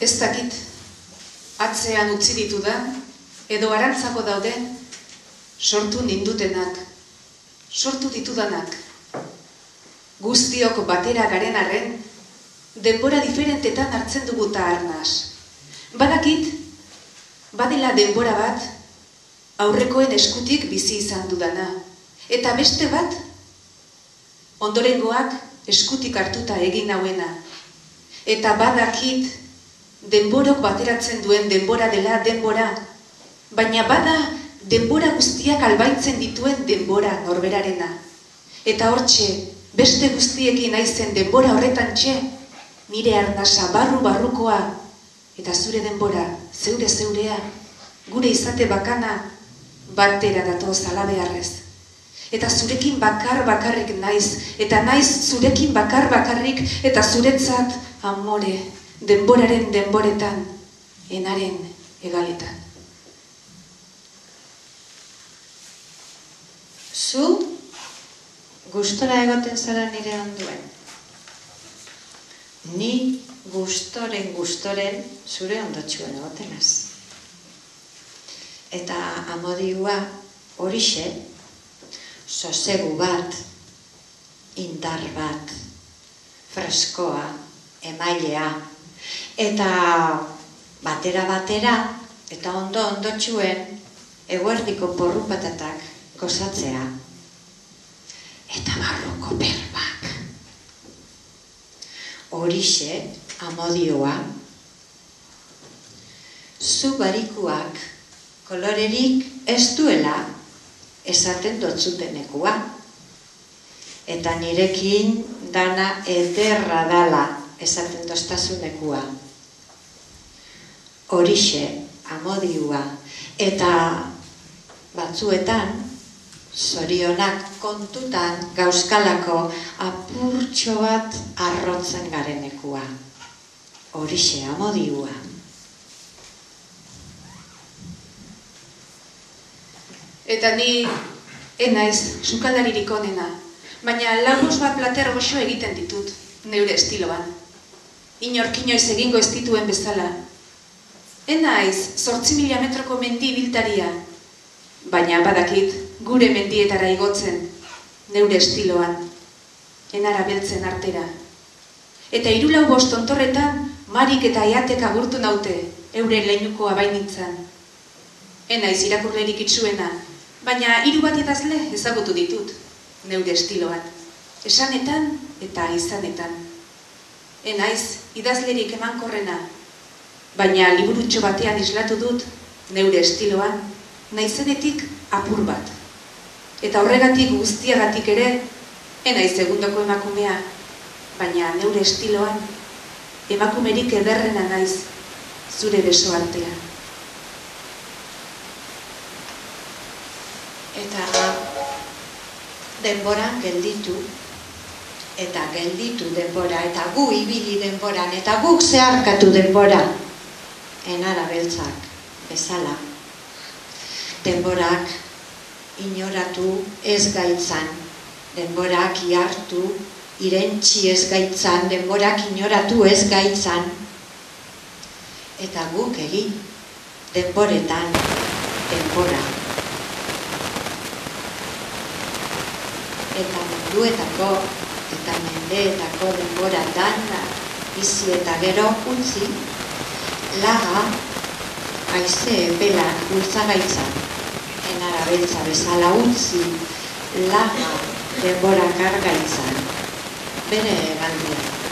Ez dakit, atzean utzi ditudan, edo arantzako dauden, sortu nindutenak, sortu ditudanak. Guztiok batera garen arren, denbora diferentetan hartzen duguta arnaz. Badakit, badela denbora bat, aurrekoen eskutik bizi izan dudana. Eta beste bat, ondorengoak eskutik hartuta egin hauena. Eta badakit, denborok bateratzen duen denbora dela denbora, baina bada denbora guztiak albaitzen dituen denbora norberarena. Eta hortxe, beste guztiekin naizen denbora horretan txe, nire arnasa barru-barrukoa, eta zure denbora, zeure-zeurea, gure izate bakana, batera datoz alabeharrez. Eta zurekin bakar-bakarrik naiz, eta naiz zurekin bakar-bakarrik, eta zuretzat, amore, denboraren denboretan, enaren egaletan. Zu, gustora egoten zara nire onduen. Ni gustoren zure ondotxuen egotenaz. Eta amodioa horixe, sosegu bat, indar bat, freskoa, emailea, eta batera, eta ondotxuen eguerdiko porru patatak gozatzea. Eta barruko berbak. Horixe, amodioa, zu barikuak kolorerik ez duela esaten dotzutenekua. Eta nirekin dana ederra dala esaten doztazunekua. Horixe, amodioa, eta batzuetan, zorionak kontutan gauzkalako apurtxo bat arrotzen garenekua. Horixe, amodioa. Eta ni enaiz sukaldaririk onena, baina lagos bat plater goxo egiten ditut, neure estiloan. Inork inoiz egingo ez dituen bezala. Enaiz 8.000 metroko mendi biltaria, baina badakit gure mendietara igotzen, neure estiloan, enara beltzen artera. Eta 3-4 tontorretan, marik eta aiatek agurtu naute, euren leinukoa bainintzan. Enaiz irakurlerik itzuena, baina 3 bat idazle ezagutu ditut, neure estiloan, esanetan eta izanetan. Enaiz idazlerik emankorrena, baina liburutxo batean islatu dut, neure estiloan, naizenetik apur bat. Eta horregatik guztiagatik ere, enaiz egundoko emakumea, baina neure estiloan, emakumerik ederrena naiz, zure beso artean. Eta denboran gelditu, eta gelditu denbora, eta gu ibili denboran, eta guk zeharkatu denbora, enara beltzak bezala. Denborak inoratu ez gaitzan, denborak ihartu, irentxi ez gaitzan, denborak inoratu ez gaitzan. Eta guk egin, denboretan, denbora. Eta munduetako, eta mendeetako denbora dana, bizi eta gero utzi, laga, haize epelak bultzagaitzan, enara beltza bezala utzi, laga denbora kargaitzan, bere galdia.